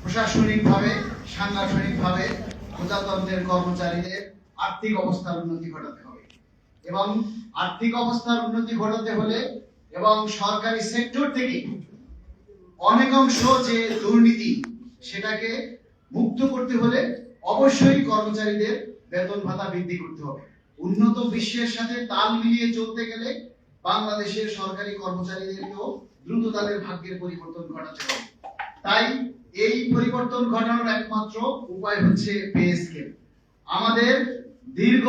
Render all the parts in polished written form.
প্রশাসনিকভাবে সাংগঠনিকভাবে প্রজাতন্ত্রের কর্মচারীদের আর্থিক অবস্থার উন্নতি ঘটাতে হবে এবং আর্থিক অবস্থার উন্নতি ঘটাতে হলে এবং সরকারি সেক্টর থেকে অনেক অংশ যে দুর্নীতি সেটাকে মুক্ত করতে হলে অবশ্যই কর্মচারীদের বেতন ভাতা বৃদ্ধি করতে হবে। উন্নত বিশ্বের সাথে তাল মিলিয়ে চলতে গেলে বাংলাদেশের সরকারি কর্মচারীদেরকেও দ্রুত তাদের ভাগ্যের পরিবর্তন ঘটাতে হবে। তাই এই পরিবর্তন ঘটানোর একমাত্র উপায় হচ্ছে পে স্কেল। আমাদের দীর্ঘ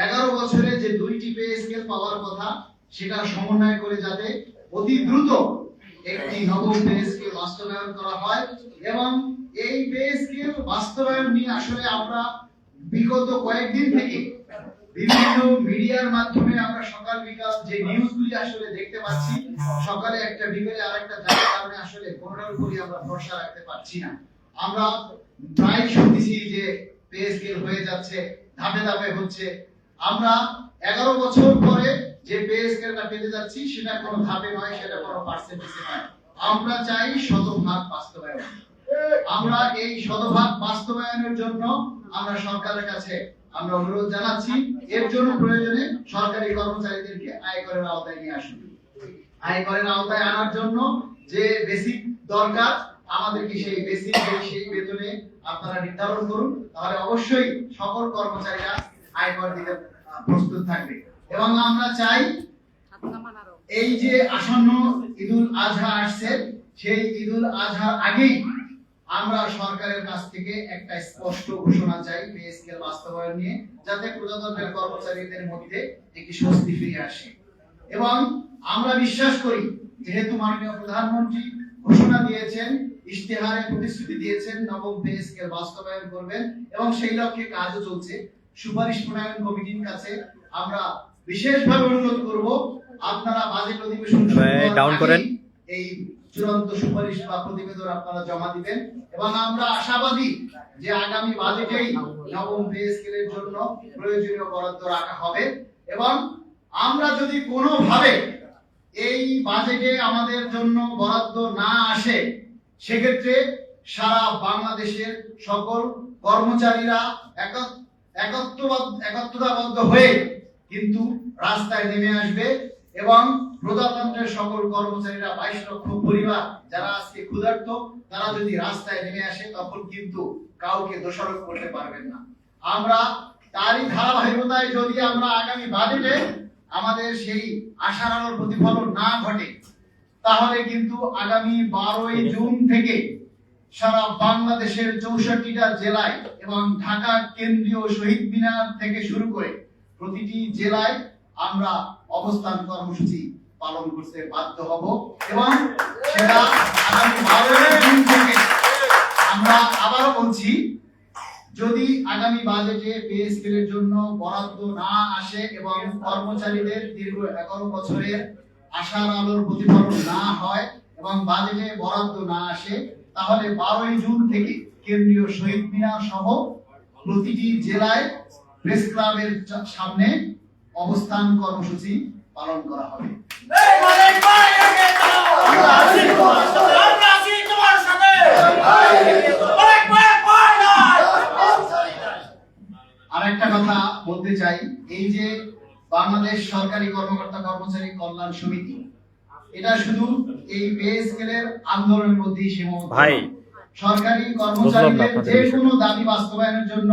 11 বছরে যে 2টি পে স্কেল পাওয়ার কথা সেটা সমন্বয় করে যাতে অতি দ্রুত একটি নবম পে স্কেল বাস্তবায়ন করা হয় এবং এই পে স্কেল বাস্তবায়ন নিয়ে আসলে আমরা বিগত কয়েকদিন থেকে বিভিন্ন মিডিয়ার মাধ্যমে আমরা সকাল বিকাল যে নিউজগুলি আসলে দেখতে পাচ্ছি, সকালে একটা বিকেলে আরেকটা, যার কারণে আসলে কোনোটার উপরই আমরা ভরসা রাখতে পারছি না। আমরা প্রায় শুনছি যে পে স্কেল হয়ে যাচ্ছে, ধাপে ধাপে হচ্ছে। আমরা 11 বছর পরে যে পে স্কেলটা পেতে যাচ্ছি সেটা কোনো ধাপে নয়, সেটা কোনো পার্সেন্টেজে নয়। আমরা চাই শতভাগ বাস্তবায়ন। আমরা এই শতভাগ বাস্তবায়নের জন্য আমরা সরকারের কাছে আমরা অনুরোধ জানাচ্ছি, এর জন্য প্রয়োজনে সরকারি কর্মচারীদেরকে আয়করের আওতায় নিয়ে আসুন। আয়করের আওতায় আনার জন্য যে বেসিক দরকার আমাদেরকে সেই বেসিক সেই বেতনে আপনারা নির্ধারণ করুন, তাহলে অবশ্যই সকল কর্মচারীরা আয়কর দিতে প্রস্তুত থাকবে। এবং আমরা চাই এই যে আসন্ন ঈদুল আজহা আসছে, সেই ঈদুল আজহার আগেই আমরা সরকারের কাছ থেকে একটা স্পষ্ট ঘোষণা চাই পে স্কেল বাস্তবায়ন নিয়ে, যাতে প্রজাতন্ত্রের কর্মচারীদের মধ্যে একটি স্বস্তি ফিরে আসে। এবং আমরা বিশ্বাস করি, যেহেতু মাননীয় প্রধানমন্ত্রী ঘোষণা দিয়েছেন, ইশতেহারে প্রতিশ্রুতি দিয়েছেন নবম পে স্কেল বাস্তবায়ন করবেন এবং সেই লক্ষ্যে কাজও চলছে, সুপারিশ প্রণয়ন কমিটির কাছে আমরা বিশেষভাবে অনুরোধ করব আপনারা বাজেট অধিবেশন ডাউন করেন এই চূড়ান্ত সুপারিশ বা প্রতিবেদন আপনারা জমা দিবেন এবং আমরা আশাবাদী যে আগামী বাজেটেই নবম পে স্কেলের জন্য প্রয়োজনীয় বরাদ্দ রাখা হবে। এবং আমরা যদি কোনোভাবে এই বাজেটে আমাদের জন্য বরাদ্দ না আসে, সেক্ষেত্রে সারা বাংলাদেশের সকল কর্মচারীরা একত্রতাবদ্ধ হয়ে কিন্তু রাস্তায় নেমে আসবে এবং প্রজাতন্ত্রের সকল কর্মচারীরা 22 লক্ষ পরিবার যারা আজকে ক্ষুধার্ত, তারা যদি রাস্তায় নেমে আসে তখন কিন্তু কাউকে দোষারোপ করতে পারবেন না। আমরা তারই ধারাবাহিকতায় যদি আমরা আগামী বাজেটে আমাদের সেই আশার আলোর প্রতিফলন না ঘটে, তাহলে কিন্তু আগামী 12ই জুন থেকে সারা বাংলাদেশের 64টা জেলায় এবং ঢাকা কেন্দ্রীয় শহীদ মিনার থেকে শুরু করে প্রতিটি জেলায় আমরা অবস্থান কর্মসূচি পালন করতে বাধ্য হব এবং সেটা আগামী 12ই জুন থেকে। আমরা আবারও বলছি, যদি আগামী বাজেটে পে স্কেলের জন্য বরাদ্দ না আসে এবং কর্মচারীদের দীর্ঘ 11 বছরের আশার আলোর প্রতিফলন না হয় এবং বাজেটে বরাদ্দ না আসে, তাহলে 12ই জুন থেকে কেন্দ্রীয় শহীদ মিনার সহ প্রতিটি জেলায় প্রেস ক্লাবের সামনে অবস্থান কর্মসূচি পালন করা হবে। আরেকটা কথা বলতে চাই, এই যে বাংলাদেশ সরকারি কর্মকর্তা কর্মচারী কল্যাণ সমিতি, এটা শুধু এই পে স্কেলের আন্দোলনের মধ্যেই সীমাবদ্ধ নয়। সরকারি কর্মচারীদের যে কোনো দাবি বাস্তবায়নের জন্য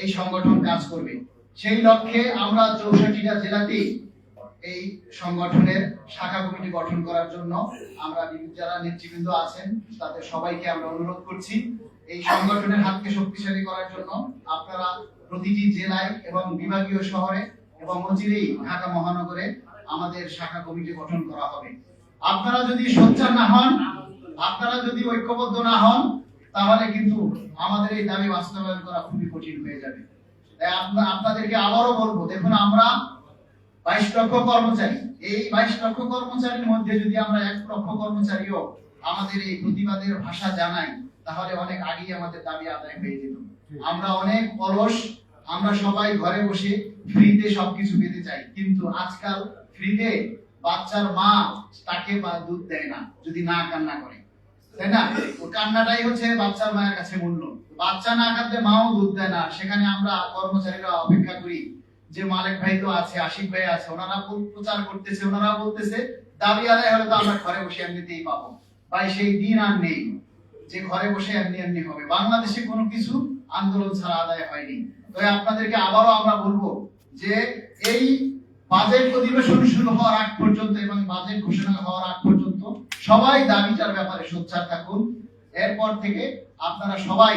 এই সংগঠন কাজ করবে। সেই লক্ষ্যে আমরা 64টা জেলাতেই এই সংগঠনের শাখা কমিটি গঠন করার জন্য আমরা যারা নেতৃবৃন্দ আছেন তাদের সবাইকে আমরা অনুরোধ করছি, এই সংগঠনের হাতকে শক্তিশালী করার জন্য আপনারা প্রতিটি জেলায় এবং বিভাগীয় শহরে এবং অচিরেই ঢাকা মহানগরে আমাদের শাখা কমিটি গঠন করা হবে। আপনারা যদি সোচ্চার না হন, আপনারা যদি ঐক্যবদ্ধ না হন, তাহলে কিন্তু আমাদের এই দাবি বাস্তবায়ন করা খুবই কঠিন হয়ে যাবে। তাই আপনাদেরকে আবারও বলবো, দেখুন আমরা 22 লক্ষ কর্মচারী, এই 22 লক্ষ কর্মচারীর মধ্যে যদি আমরা 1 লক্ষ কর্মচারীও আমাদের এই প্রতিবাদের ভাষা জানাই, তাহলে অনেক আগেই আমাদের দাবি আদায় হয়ে যেত। আমরা অনেক অলস, আমরা সবাই ঘরে বসে ফ্রিতে সবকিছু পেতে চাই, কিন্তু আজকাল ফ্রিতে বাচ্চার মা তাকে দুধ দেয় না যদি না কান্না করে। তাই না? ও কান্নাটাই হচ্ছে বাচ্চার মায়ের কাছে মূল্য। বাচ্চা না কাঁদলে মাও দুধ দেয় না। সেখানে আমরা কর্মচারীরা অপেক্ষা করি যে মালিক ভাই তো আছে, আশিক ভাই আছে, ওনারা প্রচার করতেছে, ওনারা বলতেছে দাবি আদায় হলে তো আমরা ঘরে বসে এমনিতেই পাবো। ভাই সেই দিন আর নেই যে ঘরে বসে এমনি এমনি হবে। বাংলাদেশে কোনো কিছু আন্দোলন ছাড়া আদায় হয়নি। তো আপনাদেরকে আবারও আমরা বলবো যে এই বাজেট অধিবেশন শুরু হওয়ার আগ পর্যন্ত এবং বাজেট ঘোষণা হওয়ার আগ পর্যন্ত সবাই দাবিটার ব্যাপারে সোচ্চার থাকুন। এরপর থেকে আপনারা সবাই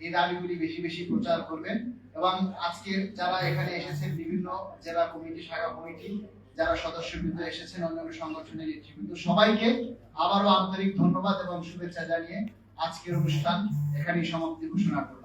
এই দাবিগুলি বেশি বেশি প্রচার করবেন। এবং আজকে যারা এখানে এসেছেন, বিভিন্ন জেলা কমিটি, শাখা কমিটি, যারা সদস্যবৃন্দ এসেছেন, অন্যান্য সংগঠনের নেতৃবৃন্দ, সবাইকে আবারও আন্তরিক ধন্যবাদ এবং শুভেচ্ছা জানিয়ে আজকের অনুষ্ঠান এখানেই সমাপ্তি ঘোষণা করব।